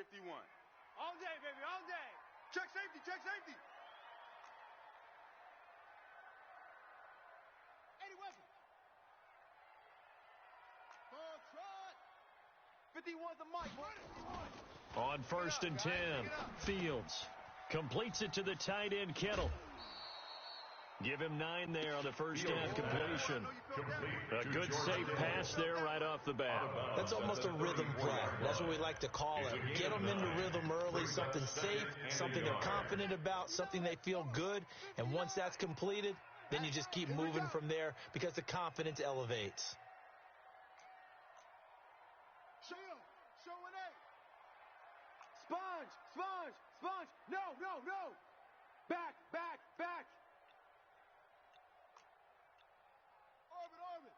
51. All day, baby, all day. Check safety, check safety. 80 Wesley. Full trot. 51's the mic, boy. On 1st and 10, Fields completes it to the tight end, Kittle. Give him 9 there on the first down completion. A good safe pass there right off the bat. That's almost a rhythm play. That's what we like to call it. Get them into rhythm early, something safe, something they're confident about, something they feel good. And once that's completed, then you just keep moving from there because the confidence elevates. Show an A. Sponge. No. Back. Orbit.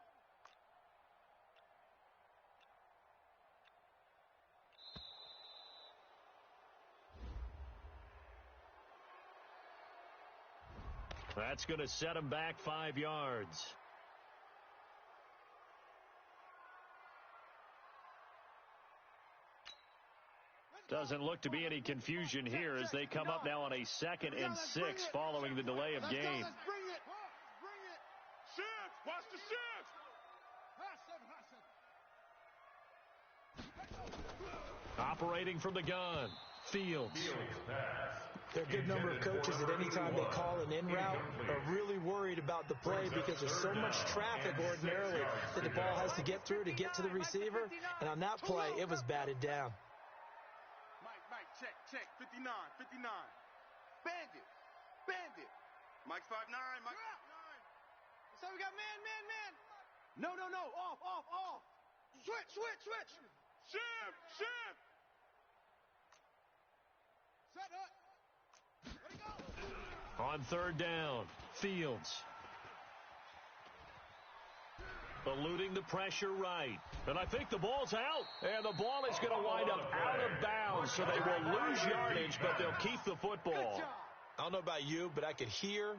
That's going to set him back 5 yards. Doesn't look to be any confusion here as they come up now on a 2nd and 6 following the delay of game. Bring it. Shift, watch the shift. Operating from the gun, Fields. There are a good number of coaches that any time they call an in route are really worried about the play because there's so much traffic ordinarily that the ball has to get through to get to the receiver. And on that play, it was batted down. Mike, check. 59. Bandit. Mike's 5'9", Mike 5'9". So we got man. No. Off. Switch. Shift. Set up. Ready, go. On 3rd down, Fields. Eluding the pressure right. And I think the ball's out. And the ball is going to wind up out of bounds, so they will lose yardage, but they'll keep the football. I don't know about you, but I could hear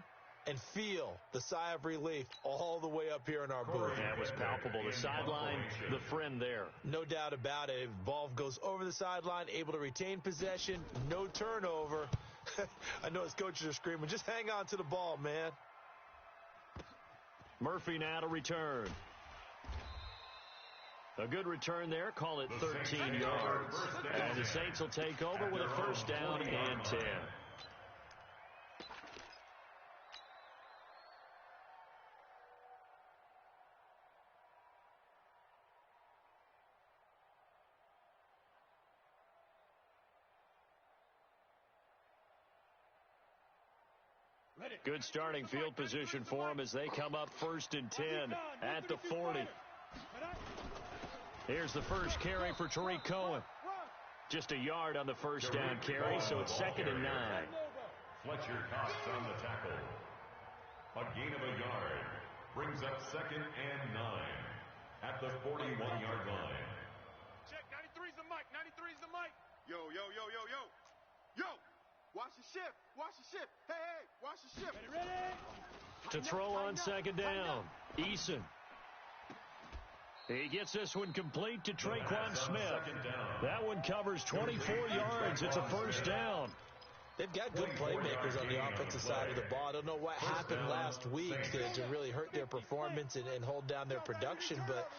and feel the sigh of relief all the way up here in our booth. That was palpable. The sideline, the friend there. No doubt about it. Ball goes over the sideline, able to retain possession, no turnover. I know his coaches are screaming, just hang on to the ball, man. Murphy now to return. A good return there. Call it 13 yards. And the Saints will take over with a 1st down and 10. Good starting field position for them as they come up 1st and 10 at the 40. Here's the first carry for Tariq Cohen. Just a yard on the 1st down carry, so it's 2nd and 9. Fletcher Cox on the tackle. A gain of a yard brings up 2nd and 9 at the 41-yard line. Check, 93's the mic. Yo. Watch the shift. Hey, watch the shift. Ready. To throw on 2nd down, Eason. He gets this one complete to Traquan Smith. That one covers 24 yards. It's a 1st down. They've got good playmakers on the offensive side of the ball. I don't know what happened last week to really hurt their performance and hold down their production, but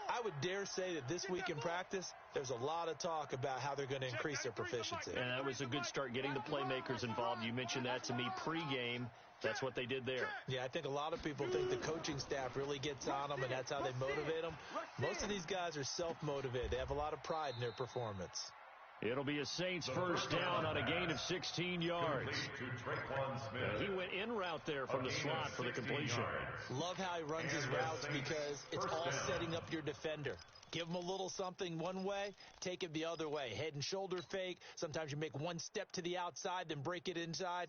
I would dare say that this week in practice, there's a lot of talk about how they're going to increase their proficiency. And that was a good start getting the playmakers involved. You mentioned that to me pregame. That's what they did there. Yeah, I think a lot of people think the coaching staff really gets on them, and that's how they motivate them. Most of these guys are self-motivated. They have a lot of pride in their performance. It'll be a Saints 1st down on a gain of 16 yards. He went in route there from the slot for the completion. Love how he runs his routes because it's all setting up your defender. Give him a little something one way, take it the other way. Head and shoulder fake. Sometimes you make one step to the outside, then break it inside.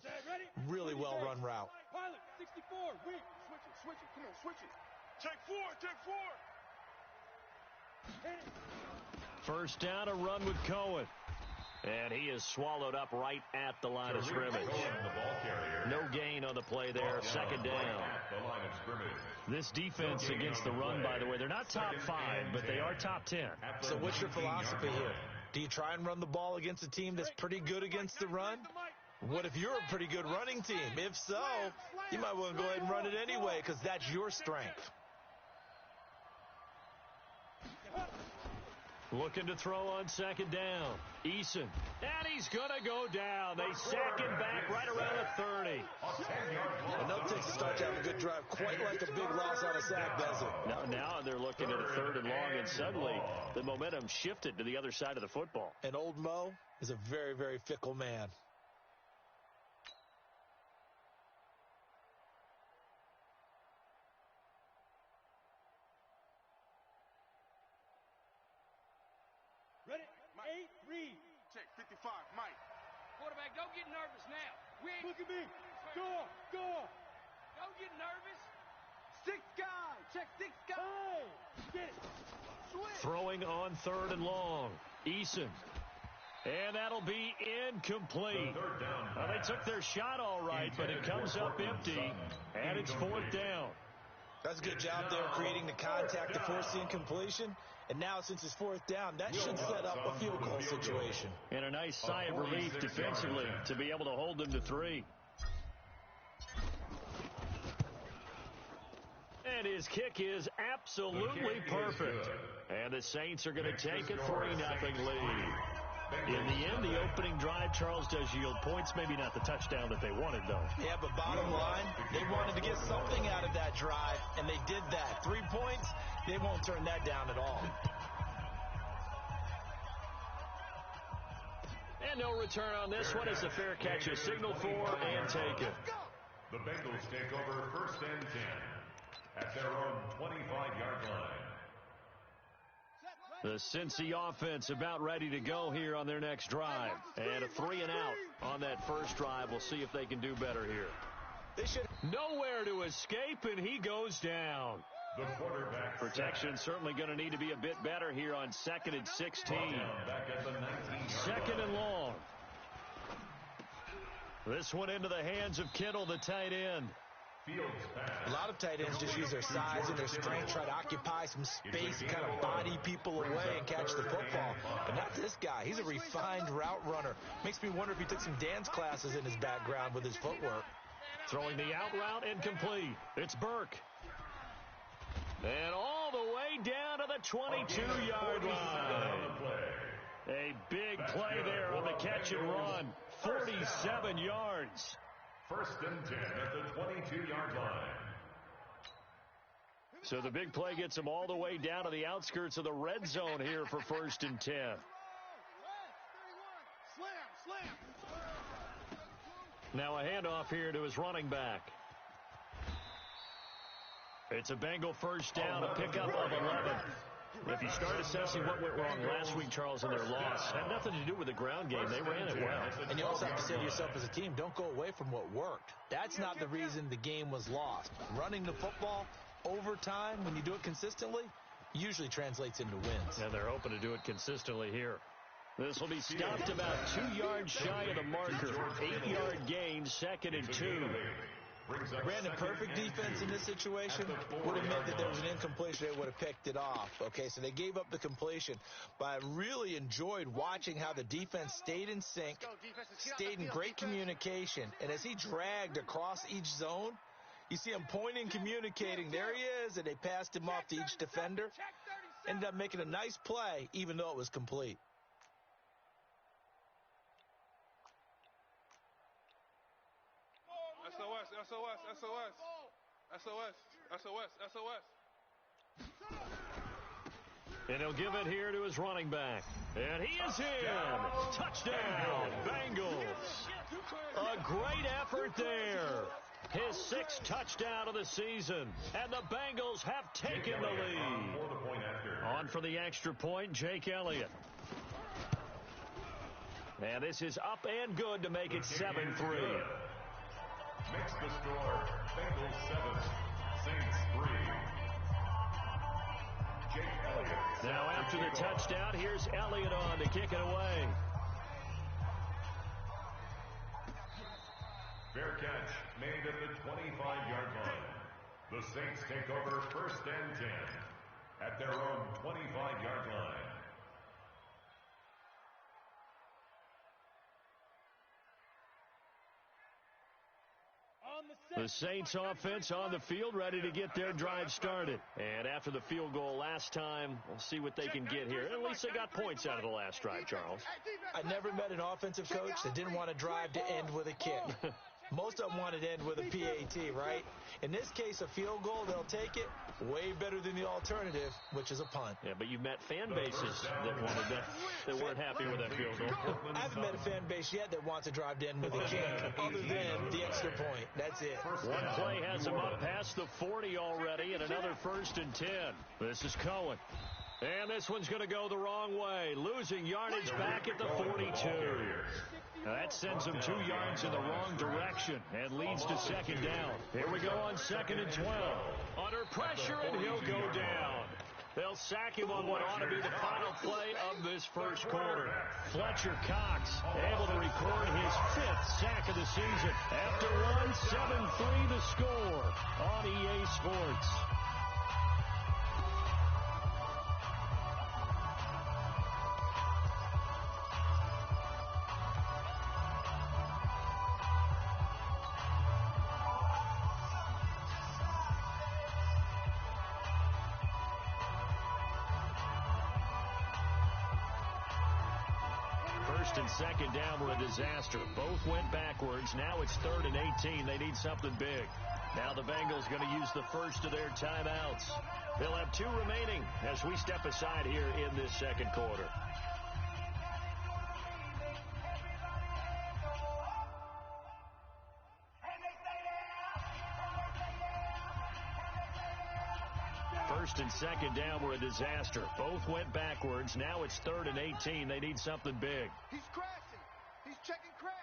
Really well-run route. Pilot, 64, weak. Switch it. Come on, switch it. Check four. 1st down, a run with Cohen. And he is swallowed up right at the line of scrimmage. No gain on the play there. 2nd down. This defense against the run, by the way, they're not top 5, but they are top 10. So what's your philosophy here? Do you try and run the ball against a team that's pretty good against the run? What if you're a pretty good running team? If so, you might want to go ahead and run it anyway because that's your strength. Looking to throw on second down. Eason. And he's going to go down. They sack him back right around the 30. And they'll take the start to have a good drive, quite like a big loss on a sack, does it? Now they're looking at a 3rd and long, and suddenly the momentum shifted to the other side of the football. And old Mo is a very, very fickle man. Ready? 8, read. Check, 55, Mike. Quarterback, don't get nervous now. Look at me. Go. Don't get nervous. 6 guy. Check 6 guy. Hey, get it. Switch. Throwing on 3rd and long. Eason. And that'll be incomplete. They took their shot all right, but it comes up empty, and it's 4th down. That's a good job there creating the contact to force the incompletion. And now, since it's 4th down, that should set up a field goal situation. And a nice sigh of relief defensively to be able to hold them to 3. And his kick is absolutely perfect. And the Saints are going to take a 3-0 lead. In the end, the opening drive, Charles, does yield points. Maybe not the touchdown that they wanted, though. Yeah, but bottom line, they wanted to get something out of that drive, and they did that. 3 points, they won't turn that down at all. And no return on this one as the fair catch is signaled for and taken. The Bengals take over 1st and 10 at their own 25-yard line. The Cincy offense about ready to go here on their next drive. And a 3 and out on that first drive. We'll see if they can do better here. They should. Nowhere to escape, and he goes down. The quarterback protection certainly going to need to be a bit better here on 2nd and 16. Back at the 19-yard 2nd and long. This one into the hands of Kittle, the tight end. A lot of tight ends just use their size and their strength, try to occupy some space, kind of body people away and catch the football. But not this guy. He's a refined route runner. Makes me wonder if he took some dance classes in his background with his footwork. Throwing the out route incomplete. It's Burke. And all the way down to the 22-yard line. A big play there on the catch and run. 47 yards. 1st and 10 at the 22-yard line. So the big play gets them all the way down to the outskirts of the red zone here for 1st and 10. Now a handoff here to his running back. It's a Bengal 1st down, a pickup of 11. If you start assessing what went wrong last week, Charles, in their loss, had nothing to do with the ground game. They ran it well. And you also have to say to yourself as a team, don't go away from what worked. That's not the reason the game was lost. Running the football over time, when you do it consistently, usually translates into wins. And they're hoping to do it consistently here. This will be stopped about 2 yards shy of the marker. 8-yard gain, 2nd and 2. Brandon, perfect defense in this situation would have meant that there was an incompletion. They would have picked it off. Okay, so they gave up the completion. But I really enjoyed watching how the defense stayed in sync, stayed in great communication. And as he dragged across each zone, you see him pointing, communicating. There he is, and they passed him off to each defender. Ended up making a nice play, even though it was complete. SOS. And he'll give it here to his running back. And he is in. Touchdown, Bengals. A great effort there. His 6th touchdown of the season. And the Bengals have taken the lead. On for the extra point, Jake Elliott. And this is up and good to make it 7-3. Makes the score Bengals 7, Saints 3. Jake Elliott. Now after the touchdown, here's Elliott on to kick it away. Fair catch made at the 25-yard line. The Saints take over 1st and 10 at their own 25-yard line. The Saints offense on the field, ready to get their drive started. And after the field goal last time, we'll see what they can get here. At least they got points out of the last drive, Charles. I never met an offensive coach that didn't want to drive to end with a kick. Most of them wanted to end with a PAT, right? In this case, a field goal, they'll take it. Way better than the alternative, which is a punt. Yeah, but you've met fan bases that wanted that weren't happy with that field goal. I haven't met a fan base yet that wants to drive to end with a kick, other than the extra point. That's it. One play has him up past the 40 already, and another 1st and 10. This is Cohen. And this one's going to go the wrong way, losing yardage back at the 42. Now that sends him 2 yards in the wrong direction and leads to 2nd down. Here we go on 2nd and 12. Under pressure, and he'll go down. They'll sack him on what ought to be the final play of this first quarter. Fletcher Cox able to record his 5th sack of the season. After one, 7-3 the score on EA Sports. And 2nd down were a disaster. Both went backwards. Now it's 3rd and 18. They need something big. Now the Bengals going to use the first of their timeouts. They'll have 2 remaining as we step aside here in this 2nd quarter. First and 2nd down were a disaster. Both went backwards. Now it's 3rd and 18. They need something big. He's crashing. He's checking crash.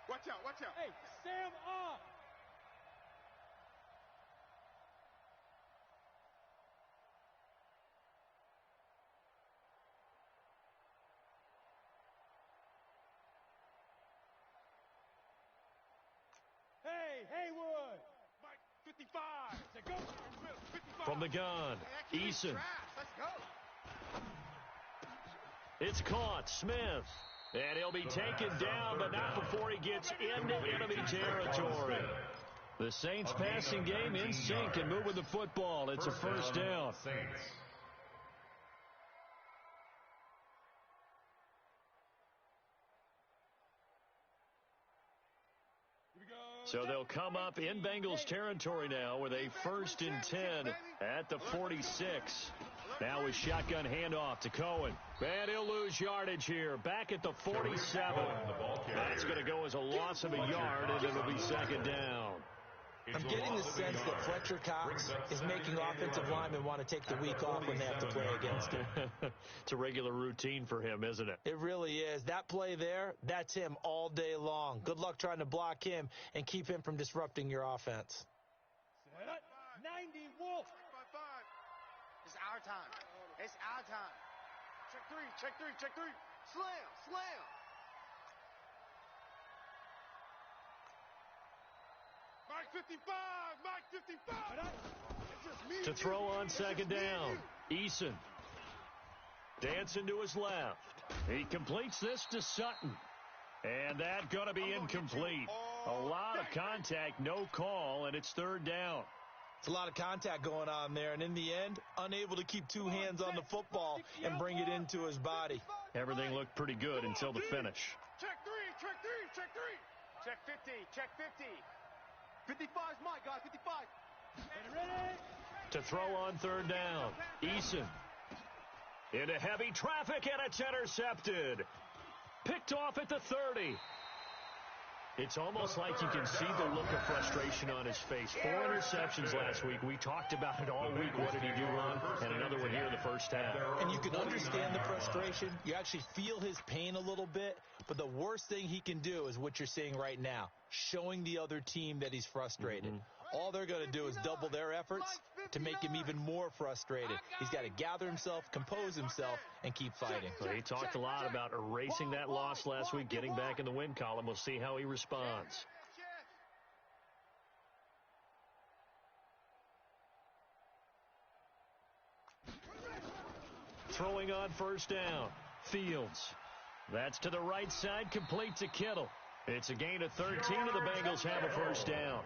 Watch out, watch out. Hey, Sam up. Hey, Haywood. 55. Go. 55. From the gun, Eason. Let's go. It's caught. Smith. And he'll be taken down, but not before he gets into enemy territory. The Saints passing game in sync and moving the football. It's a 1st down. So they'll come up in Bengals territory now with a 1st and 10 at the 46. Now a shotgun handoff to Cohen. And he'll lose yardage here. Back at the 47. That's going to go as a loss of a yard, and it'll be 2nd down. I'm getting the sense that Fletcher Cox is making offensive linemen want to take the week off when they have to play against him. It's a regular routine for him, isn't it? It really is. That play there, that's him all day long. Good luck trying to block him and keep him from disrupting your offense. 90 Wolf. It's our time. It's our time. Check three. Slam. Mike 55. To throw on 2nd down, Eason dancing to his left. He completes this to Sutton. And that's going to be incomplete. A lot of contact, no call, and it's 3rd down. It's a lot of contact going on there, and in the end, unable to keep 2 hands on the football and bring it into his body. Everything looked pretty good until the finish. Check three. Check 50. 55's Mike, guys. 55. Ready? To throw on 3rd down, Eason. Into heavy traffic, and it's intercepted. Picked off at the 30. It's almost like you can see the look of frustration on his face. 4 interceptions last week. We talked about it all week. What did he do wrong? And another one here in the first half. And you can understand the frustration. You actually feel his pain a little bit. But the worst thing he can do is what you're seeing right now, showing the other team that he's frustrated. All they're going to do is double their efforts to make him even more frustrated. He's got to gather himself, compose himself, and keep fighting. Well, he talked a lot about erasing that loss last week, getting back in the win column. We'll see how he responds. Throwing on 1st down, Fields. That's to the right side, complete to Kittle. It's a gain of 13, and the Bengals have a first down.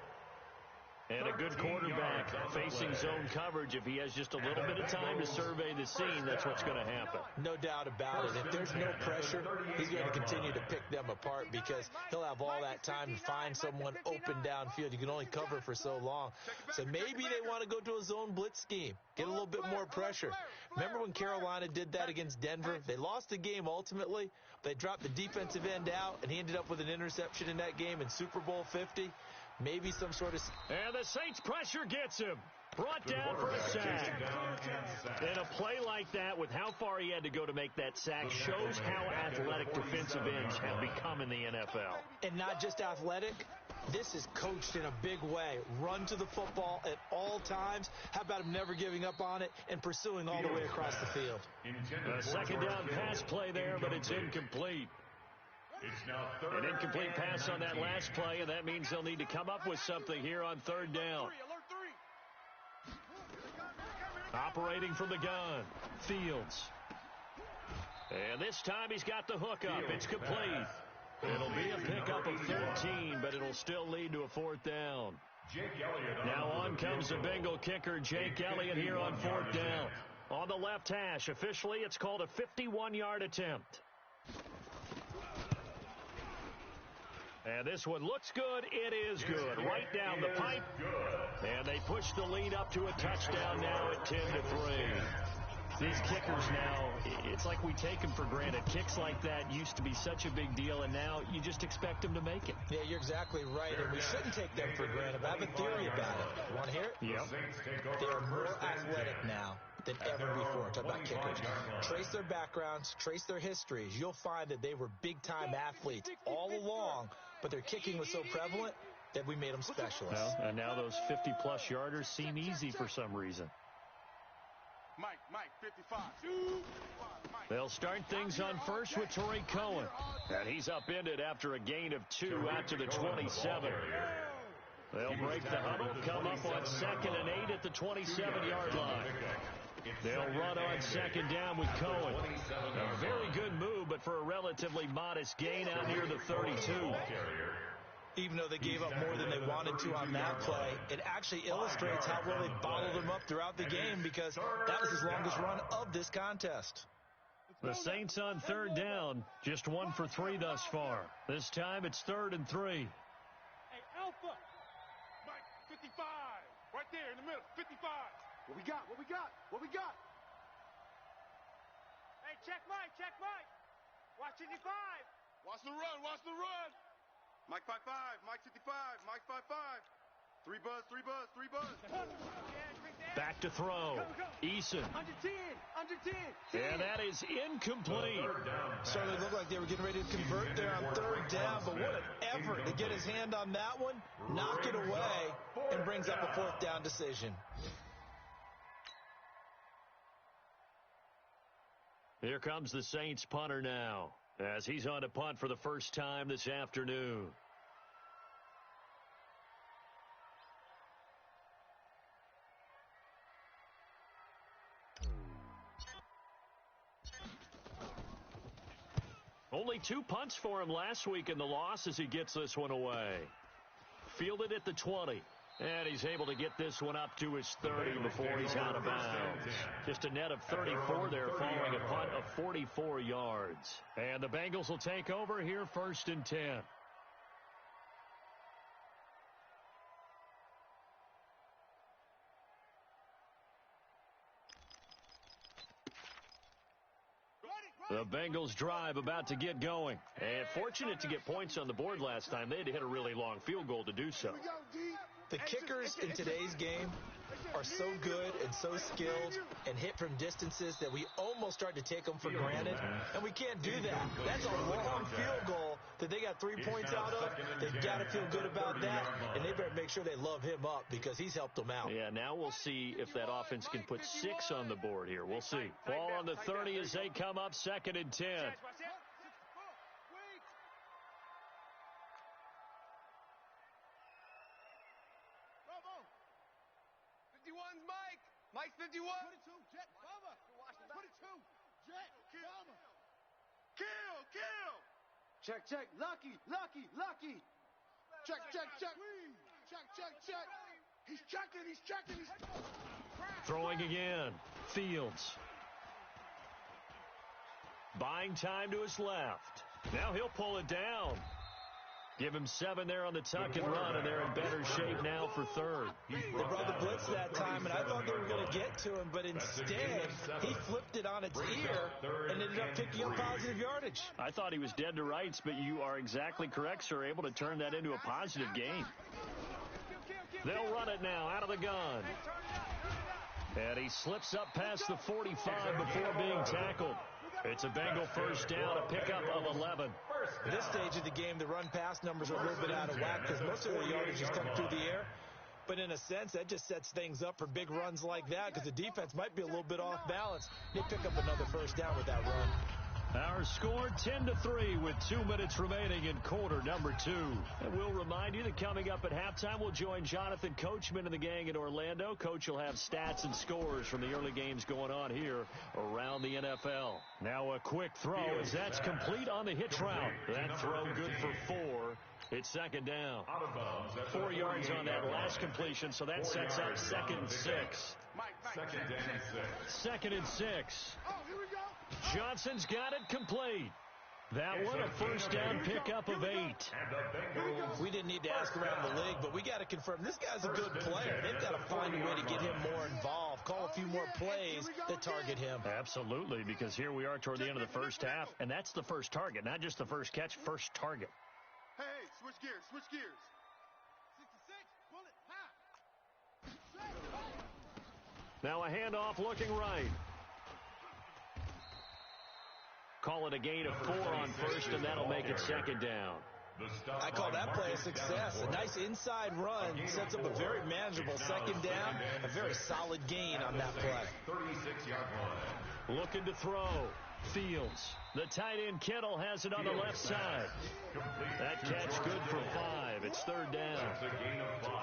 And a good quarterback facing zone coverage. If he has just a little bit of time to survey the scene, that's what's going to happen. No doubt about it. If there's no pressure, he's going to continue to pick them apart because he'll have all that time to find someone open downfield. You can only cover for so long. So maybe they want to go to a zone blitz scheme, get a little bit more pressure. Remember when Carolina did that against Denver? They lost the game ultimately. They dropped the defensive end out, and he ended up with an interception in that game in Super Bowl 50. Maybe some sort of... And the Saints pressure gets him. Brought down for a sack. And a play like that, with how far he had to go to make that sack, shows how athletic defensive ends have become in the NFL. And not just athletic. This is coached in a big way. Run to the football at all times. How about him never giving up on it and pursuing all the way across the field? A second down pass play there, but it's incomplete. An incomplete pass on that last play, and that means they'll need to come up with something here on third down. Operating from the gun, Fields. And this time he's got the hook up. It's complete. It'll be a pickup of 13, but it'll still lead to a fourth down. Now on comes the Bengal kicker, Jake Elliott, here on fourth down. On the left hash, officially it's called a 51-yard attempt. And this one looks good. It is good. Right down the pipe. And they push the lead up to a touchdown now at 10-3. These kickers now, it's like we take them for granted. Kicks like that used to be such a big deal, and now you just expect them to make it. Yeah, you're exactly right, and we shouldn't take them for granted. I have a theory about it. Want to hear it? Yep. They are more athletic now than ever before. Talk about kickers. Trace their backgrounds, trace their histories. You'll find that they were big-time athletes all along, but their kicking was so prevalent that we made them specialists. Well, and now those 50-plus yarders seem easy for some reason. Mike, 55. They'll start things on first with Torrey Cohen. And he's upended after a gain of 2 out to the 27. They'll break the huddle, come up on 2nd and 8 at the 27-yard line. They'll run on second down with Cohen. A very good move, but for a relatively modest gain out near the 32. Even though they gave up more than they wanted to on that play, it actually illustrates how well they bottled them up throughout the game because that was his longest run of this contest. The Saints on third down, just 1 for 3 thus far. This time it's 3rd and 3. Hey, Alpha. Mike, 55. Right there in the middle, 55. What we got? What we got? Hey, check Mike. Watch 55. Watch the run. Mike 55, Mike 55, Mike 55. 3 buzz. Back to throw. Eason. Under 10. And that is incomplete. Certainly looked like they were getting ready to convert there on third down, but what an effort to get his hand on that one, knock it away, and brings up a fourth down decision. Here comes the Saints punter now, as he's on to punt for the first time this afternoon. Only 2 punts for him last week in the loss as he gets this one away. Fielded at the 20. And he's able to get this one up to his 30 before he's out of bounds. Just a net of 34 there following a punt of 44 yards. And the Bengals will take over here 1st and 10. The Bengals drive about to get going. And fortunate to get points on the board last time. They had to hit a really long field goal to do so. The kickers in today's game are so good and so skilled and hit from distances that we almost start to take them for granted, and we can't do that. That's a long field goal that they got 3 points out of. They've got to feel good about that, and they better make sure they love him up because he's helped them out. Yeah, now we'll see if that offense can put 6 on the board here. We'll see. Ball on the 30 as they come up 2nd and 10. 51's Mike. Mike's 51. 22, Jet, cover. 22, Jet, cover. Kill. Check, check. Lucky. Check. He's checking. Throwing again. Fields. Buying time to his left. Now he'll pull it down. Give him 7 there on the tuck and run, and they're in better shape now for third. They brought the blitz that time, and I thought they were going to get to him, but instead, he flipped it on its ear and ended up picking up positive yardage. I thought he was dead to rights, but you are exactly correct, sir, able to turn that into a positive gain. They'll run it now out of the gun. And he slips up past the 45 before being tackled. It's a Bengal first down, a pickup of 11. At this stage of the game, the run-pass numbers are a little bit out of whack because most of their yardage has come through the air. But in a sense, that just sets things up for big runs like that because the defense might be a little bit off balance. They pick up another first down with that run. Our score 10-3 with 2 minutes remaining in quarter number 2. And we'll remind you that coming up at halftime, we'll join Jonathan Coachman and the gang in Orlando. Coach will have stats and scores from the early games going on here around the NFL. Now a quick throw as that's complete on the hitch route. That throw good for 4. It's second down. 4 yards on that last completion, so that sets up 2nd and 6. Second and 6. Johnson's got it complete. That one, a first down pickup of 8. We didn't need to ask around the league, but we got to confirm this guy's a good player. They've got to find a way to get him more involved, call a few more plays that target him. Absolutely, because here we are toward the end of the first half, and that's the first target, not just the first catch, first target. Hey, switch gears. 66, bullet, high. Now a handoff looking right. Call it a gain of 4 on first, and that'll make it second down. I call that play a success. A nice inside run sets up a very manageable second down, a very solid gain on that play. 36-yard line. Looking to throw. Fields. The tight end Kittle has it on the left side. That catch good for 5. It's third down.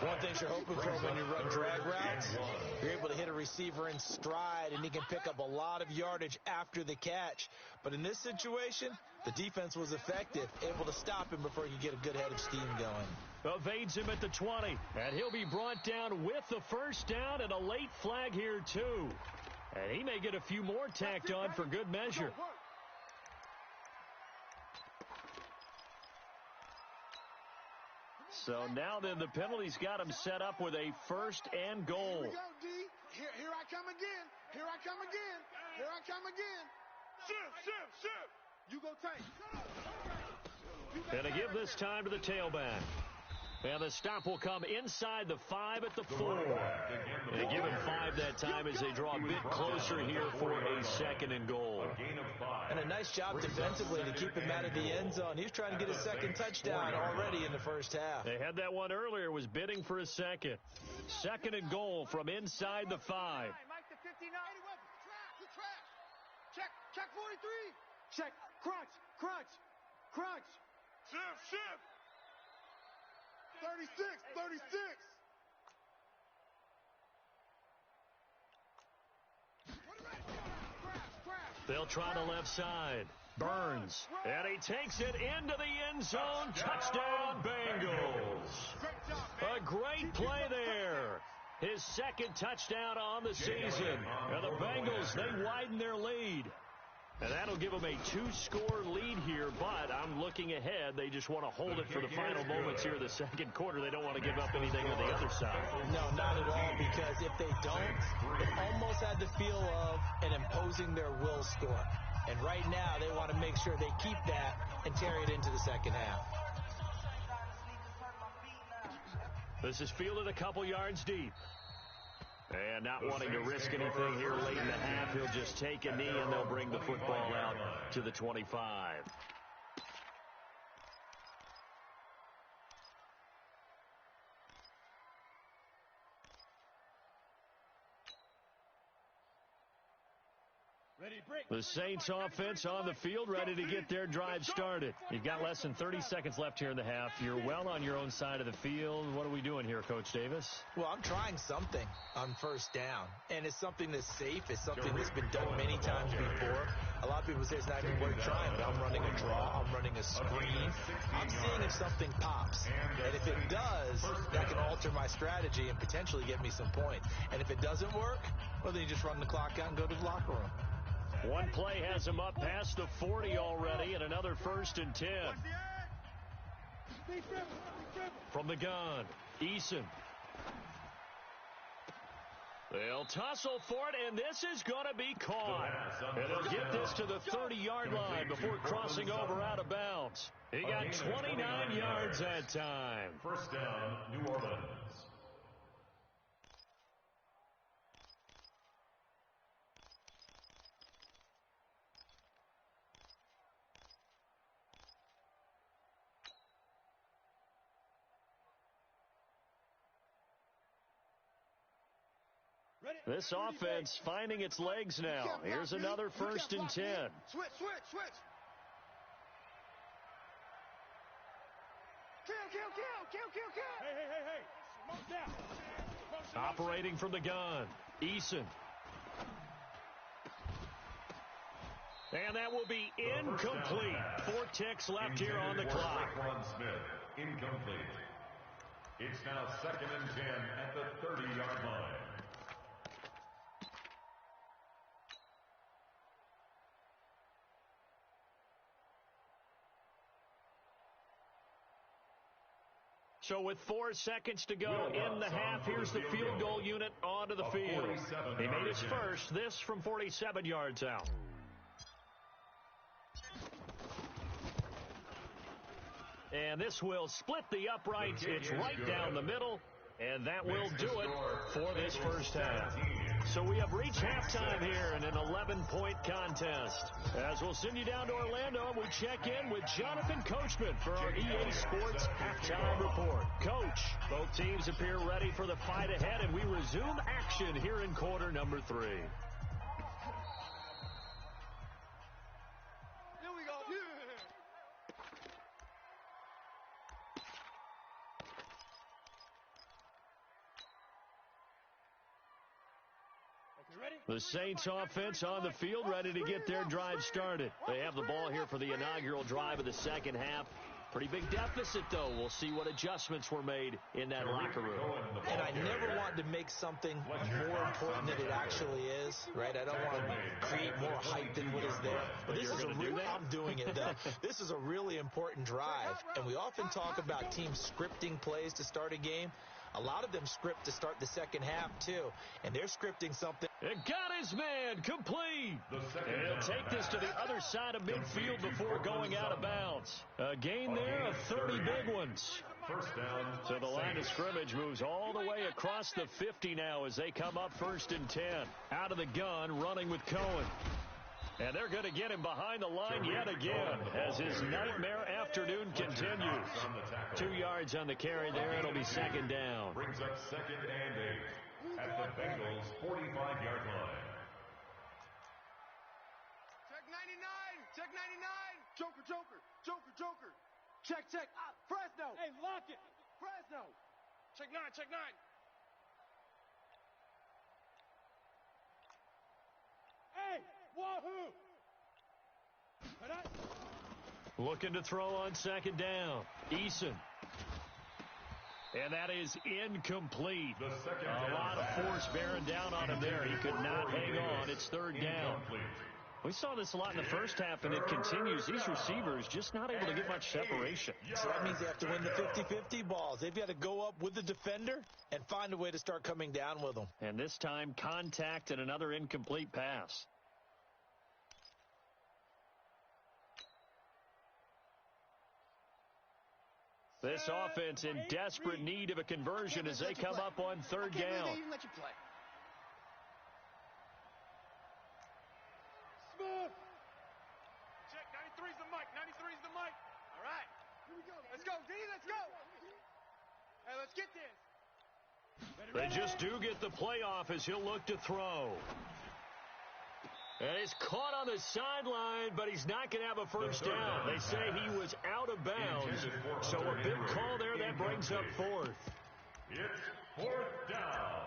One thing you're hoping for when you run drag routes, you're able to hit a receiver in stride, and he can pick up a lot of yardage after the catch. But in this situation, the defense was effective, able to stop him before he could get a good head of steam going. Evades him at the 20, and he'll be brought down with the first down and a late flag here, too. And he may get a few more tacked on for good measure. So now then the penalty's got him set up with a first and goal. Here we go, D. Here I come again. Here I come again. Shift. You go tank. And to give this time to the tailback. And the stop will come inside the 5 at the 4. They give him 5 that time as they draw a bit closer here for a second and goal. And a nice job defensively to keep him out of the end zone. He's trying to get his second touchdown already in the first half. They had that one earlier, was bidding for a second. Second and goal from inside the 5. Mike the 59. Check 43. Check. Crunch. Shift. 36. They'll try the left side. Burns. And he takes it into the end zone. Touchdown, Bengals. A great play there. His second touchdown on the season. And the Bengals, they widen their lead. And that'll give them a 2-score lead here, but I'm looking ahead. They just want to hold it for the final moments here of the second quarter. They don't want to give up anything on the other side. No, not at all, because if they don't, it almost had the feel of an imposing their will score. And right now, they want to make sure they keep that and carry it into the second half. This is fielded a couple yards deep. And not wanting to risk anything here late in the half, he'll just take a knee and they'll bring the football out to the 25. The Saints offense on the field, ready to get their drive started. You've got less than 30 seconds left here in the half. You're well on your own side of the field. What are we doing here, Coach Davis? Well, I'm trying something on first down, and it's something that's safe. It's something that's been done many times before. A lot of people say it's not even worth trying, but I'm running a draw, I'm running a screen. I'm seeing if something pops. And if it does, that can alter my strategy and potentially get me some points. And if it doesn't work, well, then you just run the clock out and go to the locker room. One play has him up past the 40 already, and another 1st and 10. From the gun, Eason. They'll tussle for it, and this is going to be caught. And he'll get this to the 30-yard line before crossing over out of bounds. He got 29 yards that time. First down, New Orleans. This offense finding its legs now. Here's another 1st and 10. Switch. Kill. Hey. Smoke down. Operating from the gun, Eason. And that will be incomplete. 4 ticks left here on the clock. Smith, incomplete. It's now 2nd and 10 at the 30-yard line. So with 4 seconds to go in the half, here's the field goal unit onto the field. He made his first, this from 47 yards out. And this will split the uprights. It's right down the middle, and that will do it for this first half. So we have reached halftime here in an 11-point contest. As we'll send you down to Orlando, we check in with Jonathan Coachman for our EA Sports Halftime Report. Coach, both teams appear ready for the fight ahead, and we resume action here in quarter number 3. Here we go. The Saints offense on the field, ready to get their drive started. They have the ball here for the inaugural drive of the second half. Pretty big deficit, though. We'll see what adjustments were made in that locker room. And I never want to make something more important than it actually is, right? I don't want to create more hype than what is there. But this is I'm doing it, though. This is a really important drive. And we often talk about teams scripting plays to start a game. A lot of them script to start the second half, too. And they're scripting something. It got his man complete. And he'll take this to the other side of midfield before going out of bounds. A gain there of 30 big ones. First down. So the line of scrimmage moves all the way across the 50 now as they come up 1st and 10. Out of the gun, running with Cohen. And they're going to get him behind the line yet again as his nightmare afternoon continues. 2 yards on the carry there. It'll be 2nd down. Brings up 2nd and 8 at the Bengals' 45-yard line. Check 99. Joker. Check. Fresno. Hey, lock it. Fresno. Check 9. Hey, wahoo. Looking to throw on 2nd down. Eason. And that is incomplete. A lot of force bearing down on him there. He could not hang on. It's 3rd down. We saw this a lot in the first half, and it continues. These receivers just not able to get much separation. So that means they have to win the 50-50 balls. They've got to go up with the defender and find a way to start coming down with them. And this time, contact and another incomplete pass. This offense in desperate need of a conversion as they come up on 3rd down. Smooth. Check 93's the mic. 93's the mic. All right. Here we go. Let's go, D. Let's go. Hey, let's get this. They just do get the playoff as he'll look to throw. And he's caught on the sideline, but he's not going to have a first down. They say he was out of bounds. So a big call there that brings up 4th. It's 4th down.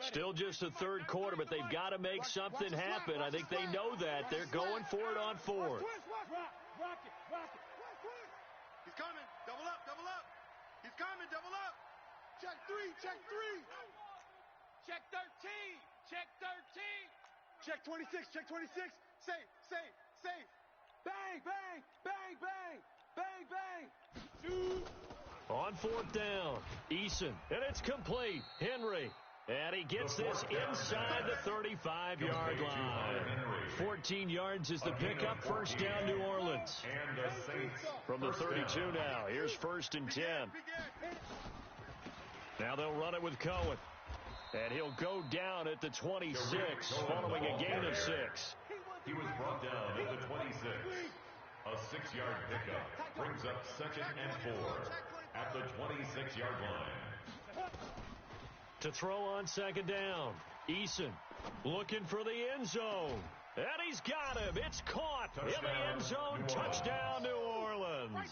Still just the third quarter, but they've got to make something happen. I think they know that. They're going for it on fourth. He's coming. Double up, double up. He's coming, double up. Check three, check three. Check 13. Check 13. Check 26, check 26. Safe, safe, safe. Bang, bang, bang, bang, bang, bang. On fourth down, Eason, and it's complete. Henry, and he gets this inside the 35-yard line. 14 yards is the pickup. First down, New Orleans. From the 32 now, here's 1st and 10. Now they'll run it with Cohen. And he'll go down at the 26, following a gain of 6. He was brought down at the 26. A 6-yard pickup brings up 2nd and 4 at the 26-yard line. To throw on 2nd down, Eason looking for the end zone. And he's got him. It's caught in the end zone. Touchdown, New Orleans.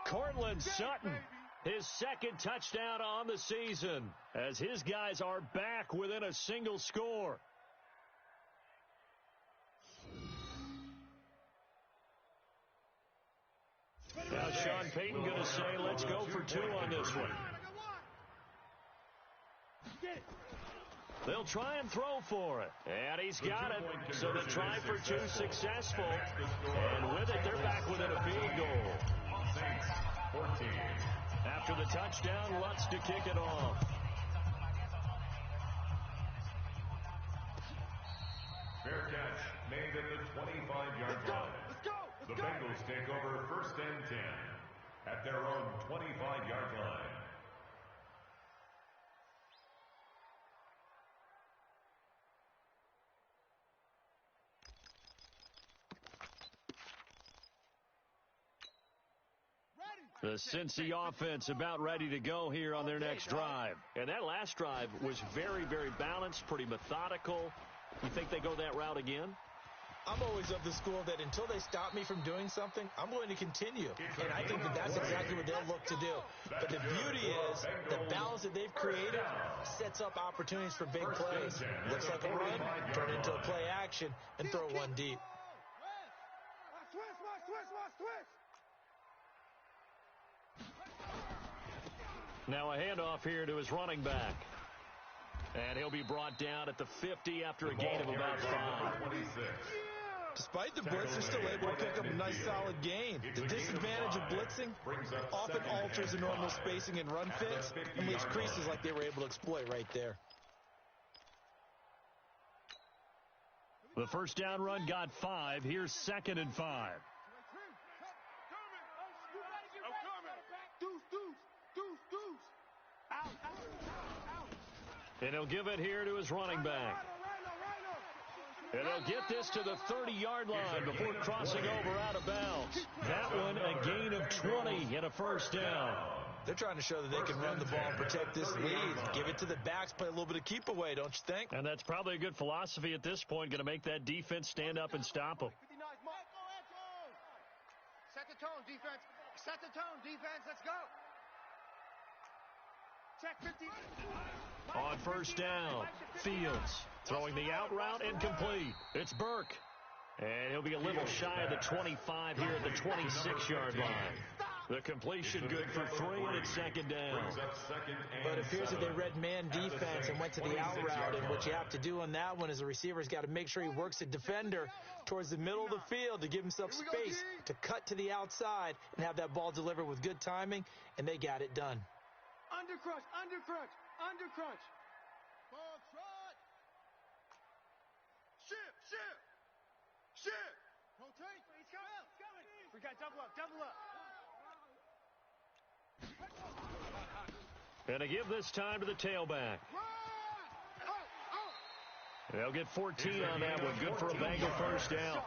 Cortland Sutton, his 2nd touchdown on the season, as his guys are back within a single score. Now Sean Payton going to say, let's go for 2 on this one. They'll try and throw for it. And he's got it. So the try for 2 successful. And with it, they're back within a field goal. 14. After the touchdown, Lutz to kick it off. Fair catch made at the 25-yard line. The Bengals take over 1st and 10 at their own 25-yard line. The Cincy offense about ready to go here on their next drive. And that last drive was very, very balanced, pretty methodical. You think they go that route again? I'm always of the school that until they stop me from doing something, I'm going to continue. And I think that that's exactly what they'll look to do. But the beauty is the balance that they've created sets up opportunities for big plays. Looks like a run, turn into a play action, and throw one deep. Now a handoff here to his running back. And he'll be brought down at the 50 after a gain of about 5. Despite the blitz, they're still able to pick up a nice solid gain. The disadvantage of blitzing often alters the normal spacing and run fits and leaves creases like they were able to exploit right there. The first down run got 5. Here's 2nd and 5. And he'll give it here to his running back. And he'll get this to the 30-yard line before crossing over out of bounds. That one a gain of 20 and a first down. They're trying to show that they can run the ball and protect this lead. Give it to the backs, play a little bit of keep away, don't you think? And that's probably a good philosophy at this point, going to make that defense stand up and stop them. Set the tone, defense. Set the tone, defense. Let's go. Check 50. On first down, Fields throwing the out route incomplete. It's Burke. And he'll be a little shy of the 25 here at the 26-yard line. The completion good for 3, and it's 2nd down. But it appears that they read man defense and went to the out route. And what you have to do on that one is the receiver's got to make sure he works the defender towards the middle of the field to give himself space to cut to the outside and have that ball delivered with good timing, and they got it done. Undercrunch, undercrunch, undercrunch. Ball trot. Ship. Rotate. He's coming. We got double up, double up. And to give this time to the tailback. They'll get 14 on that one. Good for a Bengal first down.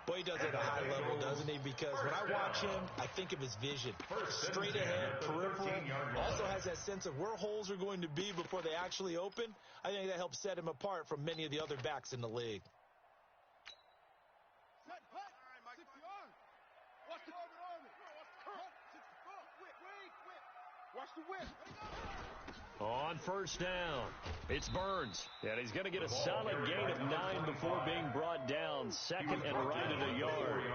Boy, he does it at a high level, doesn't he? Because when I watch him, I think of his vision. Straight ahead, peripheral. Also has that sense of where holes are going to be before they actually open. I think that helps set him apart from many of the other backs in the league. Watch Watch the whip. On first down, it's Burns, and he's going to get a solid gain of 9 before being brought down. Second and right at a yard.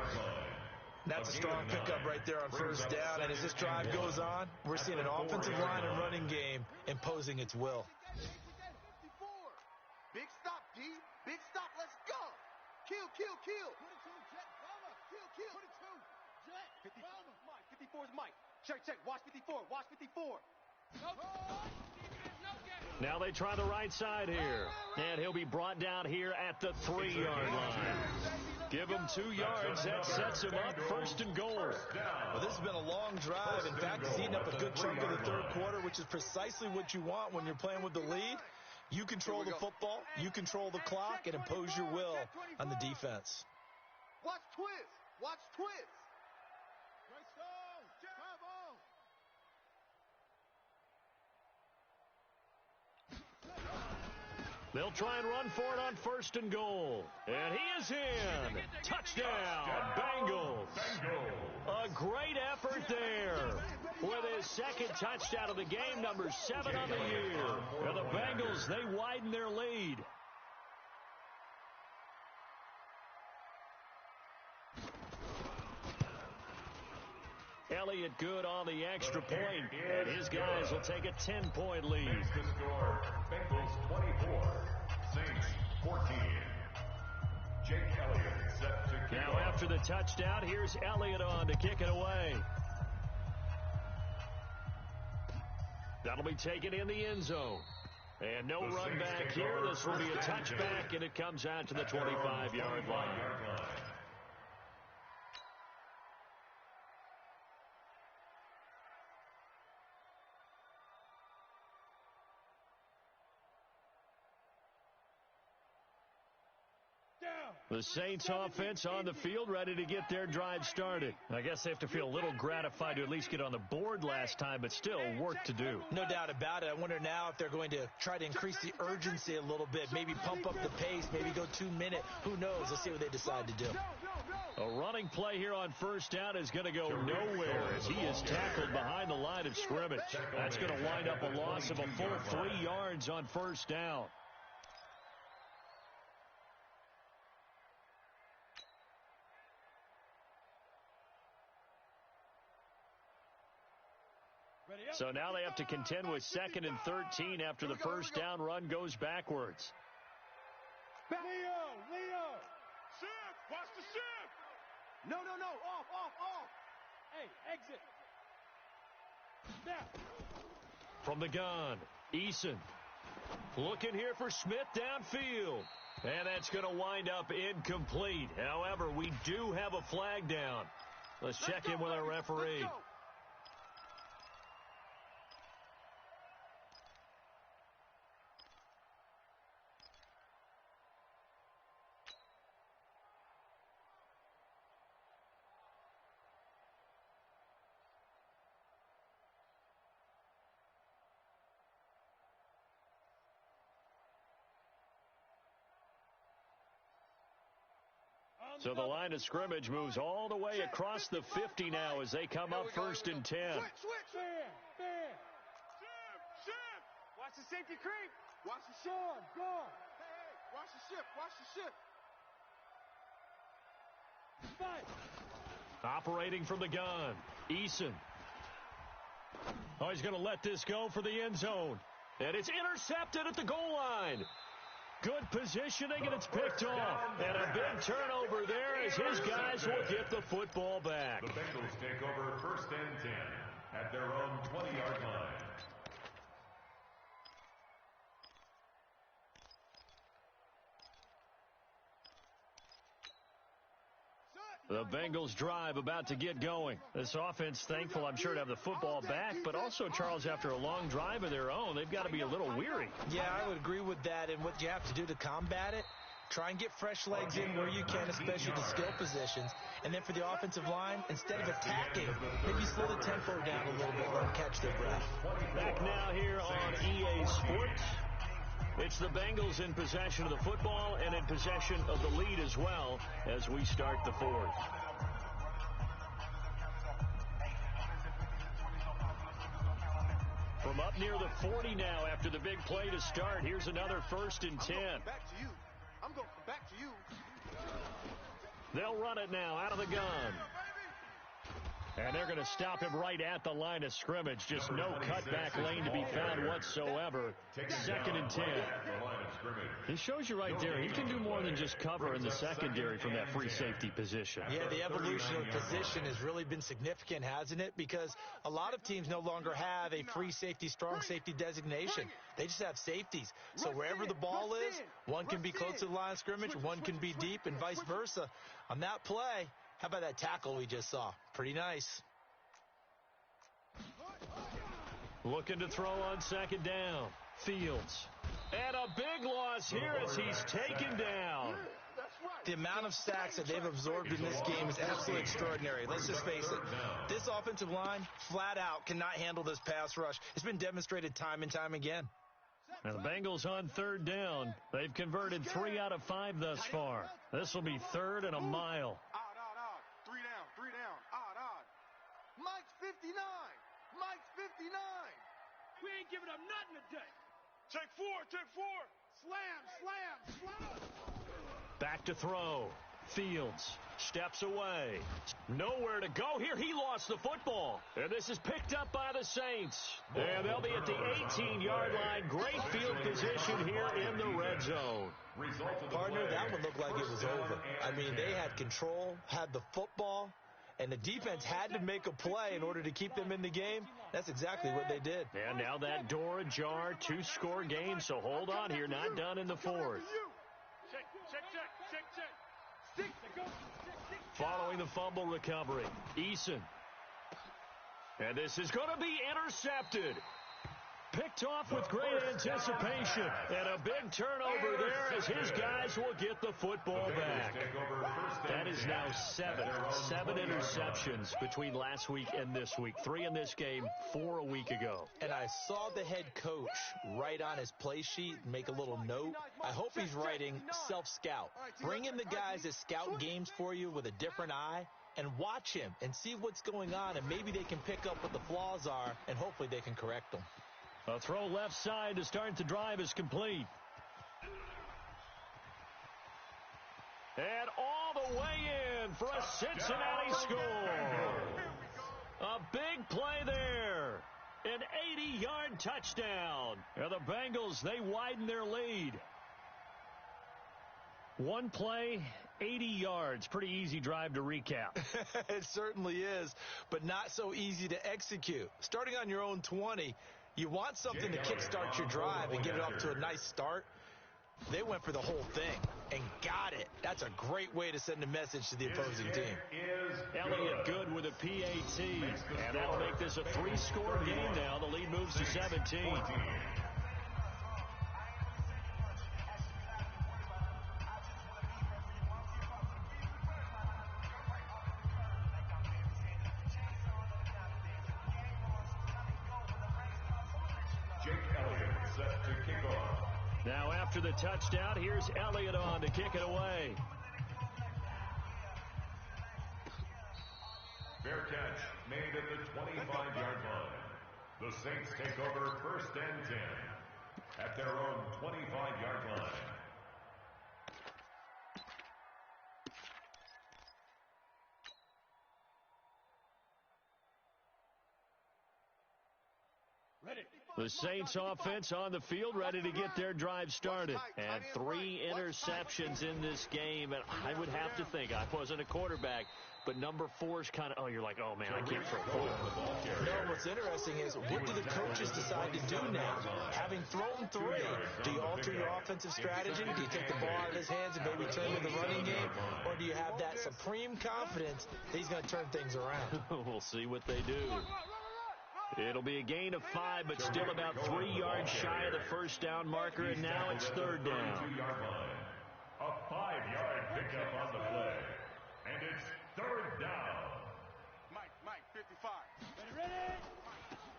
That's a strong pickup right there on first down, and as this drive goes on, we're seeing an offensive line and running game imposing its will. Big stop, D. Big stop. Let's go. Kill, kill, kill. 22, Jet, Bama. Kill, kill. 22, Jet, 54, Mike. 54 is Mike. Check, check. Watch 54. Watch 54. Now they try the right side here, and he'll be brought down here at the 3-yard line. Give him 2 yards. That sets him up first and goal. Well, this has been a long drive. In fact, he's eaten up a good chunk of the third quarter, which is precisely what you want when you're playing with the lead. You control the football, you control the clock, and impose your will on the defense. Watch twist. Watch twist. They'll try and run for it on first and goal. And he is in. Touchdown, Bengals. A great effort there. With his second touchdown of the game, number 7 on the year. And the Bengals, they widen their lead. Elliott good on the extra point, and his guys will take a 10-point lead. The score, Bengals 24, Saints 14. Jake Elliott set to kick Now off. after the touchdown, here's Elliott on to kick it away. That'll be taken in the end zone. And no run back here. This will be a touchback, and it comes out to the 25-yard line. The Saints offense on the field, ready to get their drive started. I guess they have to feel a little gratified to at least get on the board last time, but still work to do. No doubt about it. I wonder now if they're going to try to increase the urgency a little bit, maybe pump up the pace, maybe go 2 minute. Who knows? Let's see what they decide to do. A running play here on first down is going to go nowhere as he is tackled behind the line of scrimmage. That's going to wind up a loss of a full 3 yards on first down. So now they have to contend with 2nd and 13 after the first down run goes backwards. Leo! Shift! Watch the shift! No. Off. Hey, exit. Now. From the gun, Eason. Looking here for Smith downfield. And that's going to wind up incomplete. However, we do have a flag down. Let's check in with our referee. So the line of scrimmage moves all the way across the 50 now as they come up 1st and 10. Switch. Fair. Shift. Watch the safety creep. Watch the shift. Go. Hey. Watch the shift. Fight. Operating from the gun, Eason. Oh, he's going to let this go for the end zone. And it's intercepted at the goal line. Good positioning, and it's picked off. And a big turnover there as his guys will get the football back. The Bengals take over 1st and 10 at their own 20-yard line. The Bengals drive about to get going. This offense thankful, I'm sure, to have the football back, but also, Charles, after a long drive of their own, they've got to be a little weary. Yeah, I would agree with that, and what you have to do to combat it, try and get fresh legs in where you can, especially the skill positions. And then for the offensive line, instead of attacking, maybe slow the tempo down a little bit, let them catch their breath. Back now here on EA Sports. It's the Bengals in possession of the football and in possession of the lead as well as we start the 4th. From up near the 40 now after the big play to start. Here's another 1st and 10. Back to you. I'm going to come back to you. They'll run it now out of the gun. And they're going to stop him right at the line of scrimmage. Just no cutback lane to be found whatsoever. 2nd and 10. He shows you right there, he can do more than just cover in the secondary from that free safety position. Yeah, the evolution of position has really been significant, hasn't it? Because a lot of teams no longer have a free safety, strong safety designation. They just have safeties. So wherever the ball is, one can be close to the line of scrimmage, one can be deep, and vice versa. On that play, how about that tackle we just saw? Pretty nice. Looking to throw on 2nd down. Fields. And a big loss here as he's taken down. The amount of sacks that they've absorbed in this game is absolutely extraordinary. Let's just face it. This offensive line, flat out, cannot handle this pass rush. It's been demonstrated time and time again. Now the Bengals on 3rd down. They've converted 3 out of 5 thus far. This will be 3rd and a mile. Odd. 3 down. Odd. Mike's 59. Mike's 59. We ain't giving up nothing today. Take four. Slam. Back to throw. Fields steps away. Nowhere to go here. He lost the football. And this is picked up by the Saints. And they'll be at the 18-yard line. Great field position here in the red zone. Partner, that one looked like it was over. I mean, they had control, had the football, and the defense had to make a play in order to keep them in the game. That's exactly what they did. And now that door ajar, 2-score game, so hold on here. Not done in the 4th. Check. Following the fumble recovery, Eason. And this is going to be intercepted. Picked off with great anticipation. And a big turnover there as his guys will get the football back. That is now 7 interceptions between last week and this week. 3 in this game, 4 a week ago. And I saw the head coach write on his play sheet and make a little note. I hope he's writing self-scout. Bring in the guys that scout games for you with a different eye and watch him and see what's going on, and maybe they can pick up what the flaws are, and hopefully they can correct them. A throw left side to start the drive is complete. And all the way in for a Cincinnati score. A big play there. An 80-yard touchdown. And the Bengals, they widen their lead. One play, 80 yards. Pretty easy drive to recap. It certainly is, but not so easy to execute. Starting on your own 20, you want something to kickstart your drive and get it off to a nice start. They went for the whole thing and got it. That's a great way to send a message to the opposing team. Elliott good with a PAT. And that'll make this a 3-score game now. The lead moves to 17. Now after the touchdown, here's Elliott on to kick it away. Fair catch made at the 25-yard line. The Saints take over 1st and 10 at their own 25-yard line. The Saints offense on the field, ready to get their drive started. And 3 interceptions in this game. And I would have to think, I wasn't a quarterback, but number 4 is kind of, you're like, oh, man, I can't throw 4. No, what's interesting is, what do the coaches decide to do now? Having thrown 3, do you alter your offensive strategy? Do you take the ball out of his hands and maybe turn to the running game? Or do you have that supreme confidence that he's going to turn things around? We'll see what they do. It'll be a gain of 5, but still about 3 yards shy of the first down marker, and now it's 3rd down. A 5-yard pickup on the play, and it's 3rd down. Mike, 55. Ready?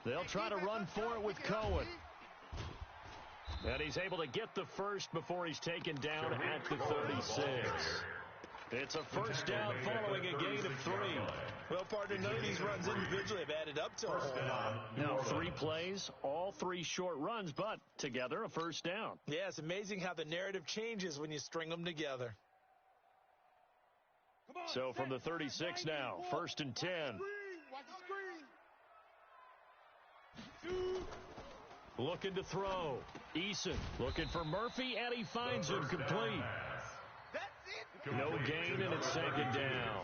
They'll try to run for it with Cohen. And he's able to get the first before he's taken down at the 36. It's a first down following a gain of 3. Well, partner, none of these runs individually have added up to a whole lot. Now 3 plays, all 3 short runs, but together a first down. Yeah, it's amazing how the narrative changes when you string them together. So from the 36 now, 1st and 10. Watch the screen. Looking to throw. Eason looking for Murphy, and he finds him complete. No gain, and it's 2nd down.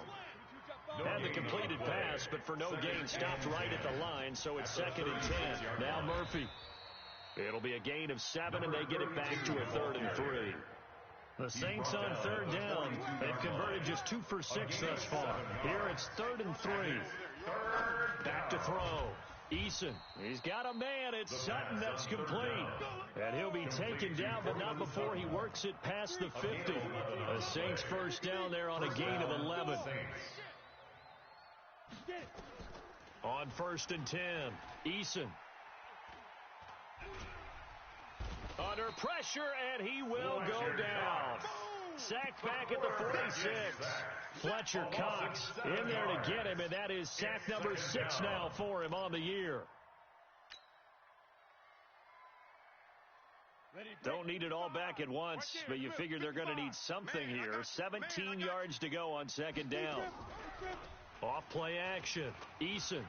Had the completed pass, but for no gain, stopped right at the line, so it's 2nd and 10. Now Murphy. It'll be a gain of 7, and they get it back to a 3rd and 3. The Saints on 3rd down. They've converted just 2 for 6 thus far. Here it's 3rd and 3. Back to throw. Eason, he's got a man. It's Sutton that's complete. And he'll be taken down, but not before he works it past the 50. The Saints first down there on a gain of 11. On 1st and 10, Eason. Under pressure, and he will go down. Sacked back at the 46. Fletcher Cox in there to get him, and that is sack number 6 now for him on the year. Don't need it all back at once, but you figure they're going to need something here. 17 yards to go on 2nd down. Off play action. Eason.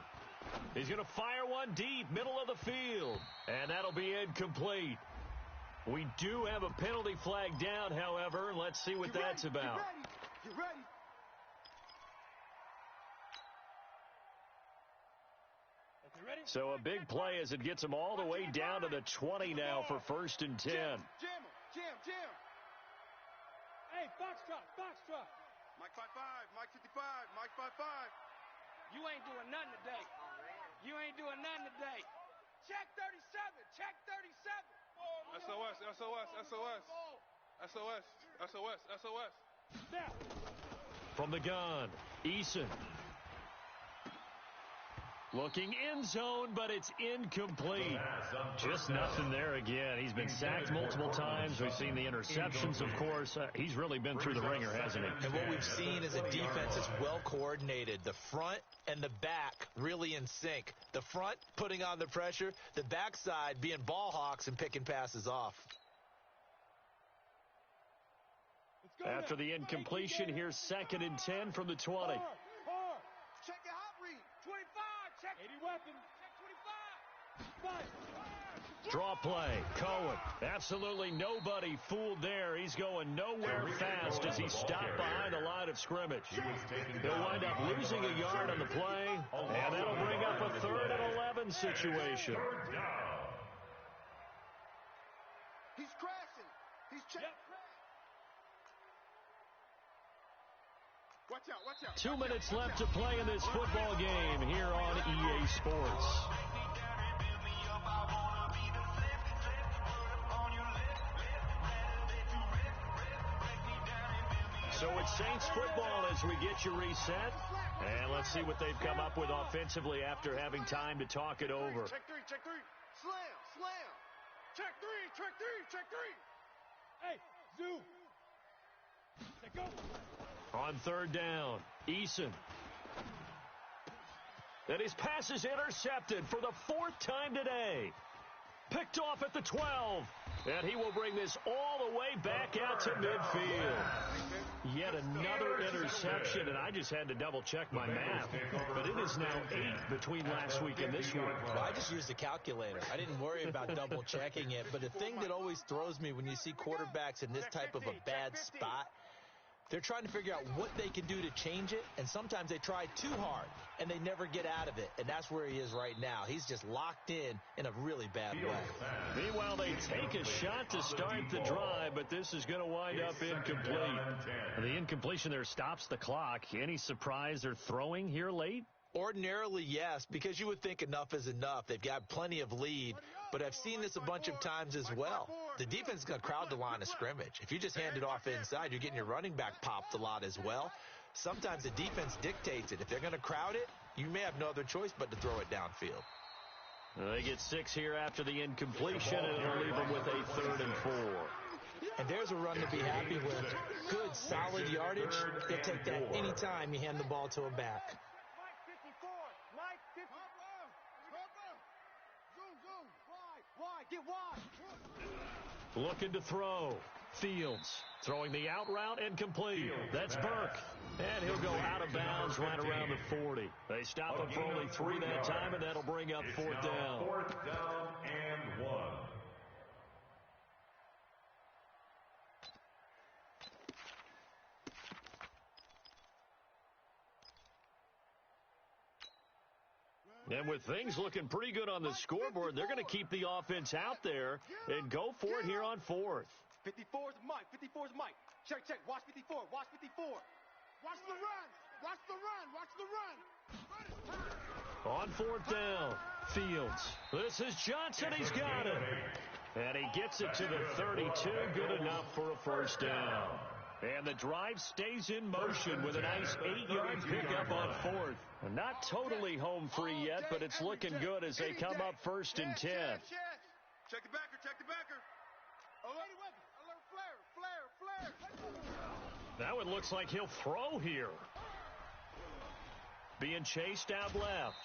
He's going to fire one deep, middle of the field, and that'll be incomplete. We do have a penalty flag down, however. Let's see what that's about. Get ready. So a big play as it gets them all the way down to the 20 now for 1st and 10. Jam. Hey, Foxtrot. Mike 55, Mike 55, Mike 55. You ain't doing nothing today. Check 37. SOS. Now. From the gun, Eason. Looking in zone, but it's incomplete. Just nothing there again. He's been sacked multiple times. We've seen the interceptions, of course. He's really been through the ringer, hasn't he? And what we've seen is a defense that's well coordinated. The front and the back really in sync. The front putting on the pressure, the backside being ball hawks and picking passes off. After the incompletion, here's 2nd and 10 from the 20. Check your hot read. 25. Check 80 weapon. Check 25. Draw play. Cohen. Absolutely nobody fooled there. He's going nowhere fast as he stopped behind the line of scrimmage. He'll wind up losing a yard on the play, and that'll bring up a 3rd and 11 situation. He's crashing. He's checking. Yep. Watch out. 2 minutes left to play in this football game here on EA Sports. So it's Saints football as we get you reset. And let's see what they've come up with offensively after having time to talk it over. Check three. Slam. Check three. Hey, Zoo. Let's go. On 3rd down, Eason. And his pass is intercepted for the 4th time today. Picked off at the 12. And he will bring this all the way back out to midfield. Yet another interception, and I just had to double-check my math. But it is now 8 between last week and this week. Well, I just used a calculator. I didn't worry about double-checking it. But the thing that always throws me when you see quarterbacks in this type of a bad spot, they're trying to figure out what they can do to change it, and sometimes they try too hard, and they never get out of it, and that's where he is right now. He's just locked in a really bad way. Meanwhile, they take a shot to start the drive, but this is going to wind up incomplete. The incompletion there stops the clock. Any surprise they're throwing here late? Ordinarily, yes, because you would think enough is enough. They've got plenty of lead, but I've seen this a bunch of times as well. The defense is going to crowd the line of scrimmage. If you just hand it off inside, you're getting your running back popped a lot as well. Sometimes the defense dictates it. If they're going to crowd it, you may have no other choice but to throw it downfield. They get 6 here after the incompletion, and it'll leave them with a 3rd and 4. And there's a run to be happy with. Good, solid yardage. They'll take that anytime you hand the ball to a back. Mike 54. Mike 54. Zoom. Wide. Get wide. Looking to throw. Fields throwing the out route and complete. That's Burke. And he'll go out of bounds right around the 40. They stop him for only 3 that time, and that'll bring up fourth down. 4th down and 1. And with things looking pretty good on the scoreboard, they're going to keep the offense out there and go for it here on 4th. 54's Mike. 54's Mike. Check. Watch 54. Watch 54. Watch the run. On 4th down, Fields. This is Johnson. He's got it. And he gets it to the 32. Good enough for a first down. And the drive stays in motion with a nice 8-yard pickup on 4th. Not totally home free yet, but it's looking good as they come up 1st and 10. Check the backer. Flare. Now it looks like he'll throw here. Being chased out left.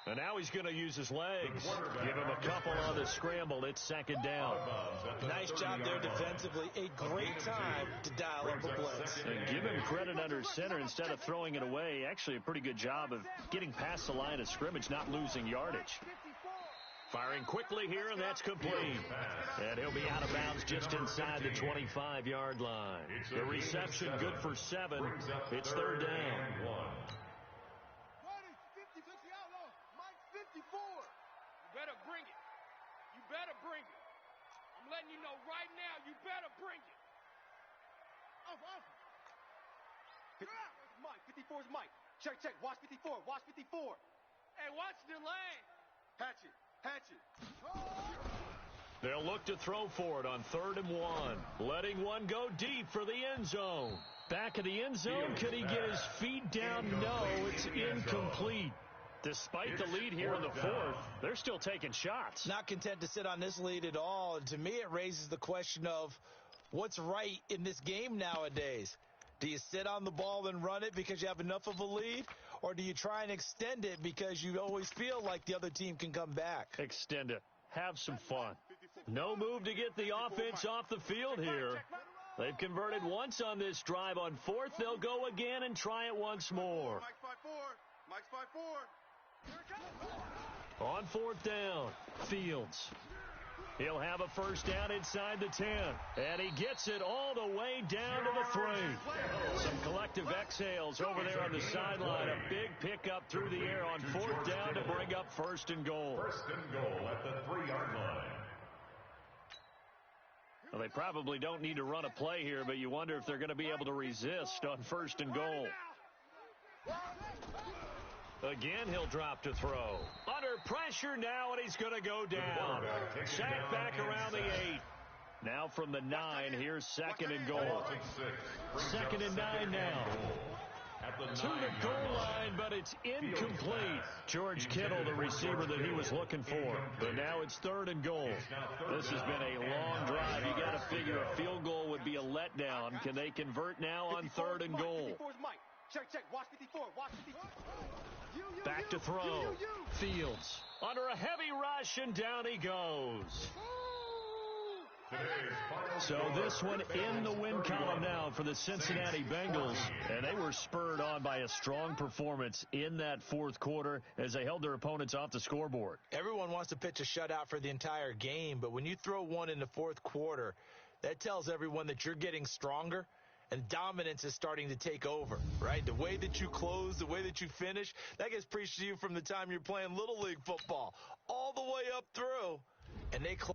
And now he's going to use his legs. Give him a couple on the scramble. It's 2nd down. Nice job there defensively. A great time to dial up a blitz. And give him credit under center instead of throwing it away. Actually, a pretty good job of getting past the line of scrimmage, not losing yardage. Firing quickly here, and that's complete. And he'll be out of bounds just inside the 25-yard line. The reception good for 7. It's 3rd down. You better bring it. I'm letting you know right now, you better bring it. Off. Mike. 54's Mike. Check. Watch 54. Hey, watch the lane. Hatch it. They'll look to throw for it on 3rd and 1. Letting one go deep for the end zone. Back of the end zone. Could he get his feet down? No, it's incomplete. Despite the lead here in the 4th, they're still taking shots. Not content to sit on this lead at all. And to me, it raises the question of what's right in this game nowadays. Do you sit on the ball and run it because you have enough of a lead? Or do you try and extend it because you always feel like the other team can come back? Extend it. Have some fun. No move to get the offense off the field here. They've converted once on this drive. On 4th, they'll go again and try it once more. Mike's 5-4. On 4th down, Fields. He'll have a first down inside the 10. And he gets it all the way down to the 3. Some collective exhales over there on the sideline. A big pickup through the air on 4th down to bring up 1st and goal. 1st and goal at the 3-yard line. Well, they probably don't need to run a play here, but you wonder if they're going to be able to resist on 1st and goal. Again, he'll drop to throw. Under pressure now, and he's going to go down. Sacked back around the 8. Now from the 9, here's 2nd and goal. 2nd and 9 now. To the goal line, but it's incomplete. George Kittle, the receiver that he was looking for. But now it's 3rd and goal. This has been a long drive. You got to figure a field goal would be a letdown. Can they convert now on 3rd and goal? Check. Watch 54. Back to throw. Fields under a heavy rush, and down he goes. So this one in the win column now for the Cincinnati Bengals. And they were spurred on by a strong performance in that 4th quarter as they held their opponents off the scoreboard. Everyone wants to pitch a shutout for the entire game, but when you throw one in the 4th quarter, that tells everyone that you're getting stronger. And dominance is starting to take over, right? The way that you close, the way that you finish, that gets preached to you from the time you're playing Little League football all the way up through. And they close.